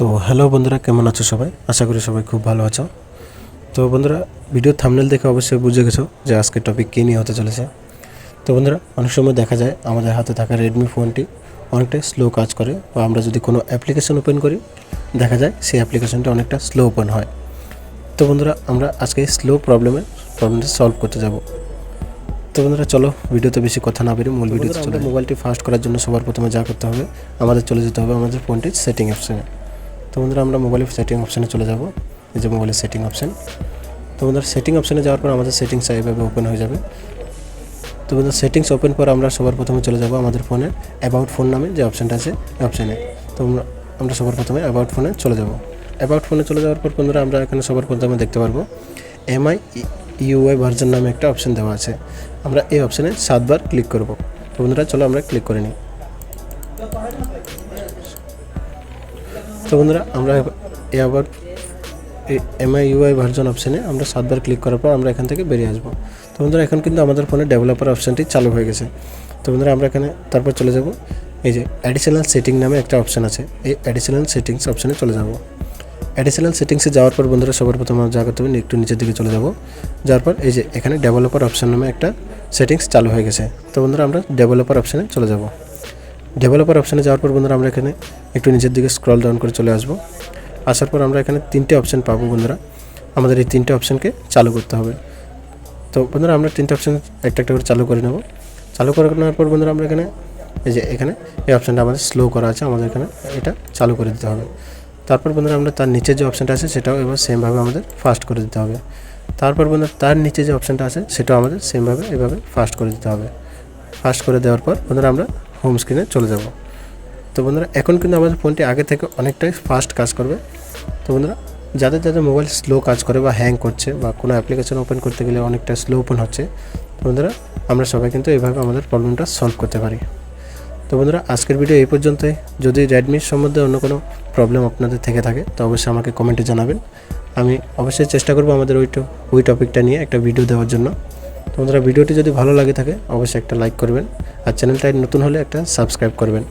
তো হ্যালো বন্ধুরা, কেমন আছো সবাই? আশা করি সবাই খুব ভালো আছো। তো বন্ধুরা, ভিডিও থাম্বনেল দেখে অবশ্যই বুঝে গেছো যে আজকের টপিক কী নিয়ে হতে চলেছে। তো বন্ধুরা, অনেক সময় দেখা যায় আমাদের হাতে থাকা রেডমি ফোনটি অনেকটাই স্লো কাজ করে, বা আমরা যদি কোনো অ্যাপ্লিকেশন ওপেন করি দেখা যায় সেই অ্যাপ্লিকেশনটা অনেকটা স্লো ওপেন হয়। তো বন্ধুরা, আমরা আজকে স্লো প্রবলেমটা সলভ করতে যাব। তো বন্ধুরা, চলো ভিডিওতে বেশি কথা না বেরিয়ে মূল ভিডিওতে চলে। মোবাইলটি ফাস্ট করার জন্য সবার প্রথমে যা করতে হবে, আমাদের চলে যেতে হবে আমাদের ফোনটির সেটিং অপশানে। তো বন্ধুরা, আমরা মোবাইলের সেটিং অপশানে চলে যাব। এই যে মোবাইলের সেটিং অপশান। তো বন্ধুরা, সেটিং অপশানে যাওয়ার পর আমাদের সেটিংস এইভাবে ওপেন হয়ে যাবে। তো বন্ধুরা, সেটিংস ওপেন পর আমরা সবার প্রথমে চলে যাব আমাদের ফোনের অ্যাবাউট ফোন নামে যে অপশানটা আছে এই অপশানে। তো আমরা সবার প্রথমে অ্যাবাউট ফোনে চলে যাব। অ্যাবাউট ফোনে চলে যাওয়ার পর বন্ধুরা, আমরা এখানে সবার প্রথমে দেখতে পারবো MI UI ভার্জন নামে একটা অপশান দেওয়া আছে। আমরা এই অপশানে 7 বার ক্লিক করব। তো বন্ধুরা, চলো আমরা ক্লিক করে নিই। তো বন্ধুরা, আমরা আবার MI UI ভার্জন অপশানে আমরা 7 বার ক্লিক করার পর আমরা এখান থেকে বেরিয়ে আসবো। তো বন্ধুরা, এখন কিন্তু আমাদের ফোনে ডেভেলপার অপশানটি চালু হয়ে গেছে। তো বন্ধুরা, আমরা এখানে তারপর চলে যাব এই যে অ্যাডিশনাল সেটিং নামে একটা অপশান আছে, এই অ্যাডিশনাল সেটিংস অপশানে চলে যাব। অ্যাডিশনাল সেটিংসে যাওয়ার পর বন্ধুরা, সবার প্রথমে আমরা যা করতে হবে একটু নিচের দিকে চলে যাব। যাওয়ার পর এই যে এখানে ডেভেলপার অপশান নামে একটা সেটিংস চালু হয়ে গেছে। তো বন্ধুরা, আমরা ডেভেলপার অপশানে চলে যাব। ডেভেলপার অপশানে যাওয়ার পর বন্ধুরা, আমরা এখানে একটু নিচের দিকে স্ক্রল ডাউন করে চলে আসবো। আসার পর আমরা এখানে 3টে অপশান পাবো। বন্ধুরা, আমাদের এই 3টে অপশানকে চালু করতে হবে। তো বন্ধুরা, আমরা 3টে অপশান একটা একটা করে চালু করে নেব। চালু করে নেওয়ার পর বন্ধুরা, আমরা এখানে এই যে এখানে এই অপশানটা আমাদের স্লো করা আছে, আমাদের এখানে এটা চালু করে দিতে হবে। তারপর বন্ধুরা, আমরা তার নিচে যে অপশানটা আছে সেটাও এবার সেমভাবে আমাদের ফাস্ট করে দিতে হবে। তারপর বন্ধুরা, তার নিচে যে অপশানটা আছে সেটাও আমাদের সেমভাবে এভাবে ফাস্ট করে দিতে হবে। ফাস্ট করে দেওয়ার পর বন্ধুরা, আমরা হোম স্ক্রিনে চলে যাব। তো বন্ধুরা, এখন কিন্তু আমাদের ফোনটি আগে থেকে অনেকটাই ফাস্ট কাজ করবে। তো বন্ধুরা, যাদের যাদের মোবাইল স্লো কাজ করে বা হ্যাং করছে বা কোনো অ্যাপ্লিকেশন ওপেন করতে গেলে অনেকটা স্লো ওপেন হচ্ছে, তো বন্ধুরা, আমরা সবাই কিন্তু এইভাবে আমাদের প্রবলেমটা সলভ করতে পারি। তো বন্ধুরা, আজকের ভিডিও এই পর্যন্তই। যদি রেডমির সম্বন্ধে অন্য কোনো প্রবলেম আপনাদের থেকে থাকে তো অবশ্যই আমাকে কমেন্টে জানাবেন। আমি অবশ্যই চেষ্টা করবো আমাদের ওই টপিকটা নিয়ে একটা ভিডিও দেওয়ার জন্য। তো বন্ধুরা, ভিডিওটি যদি ভালো লাগে থাকে অবশ্যই একটা লাইক করবেন, আর চ্যানেলটায় নতুন হলে একটা সাবস্ক্রাইব করবেন।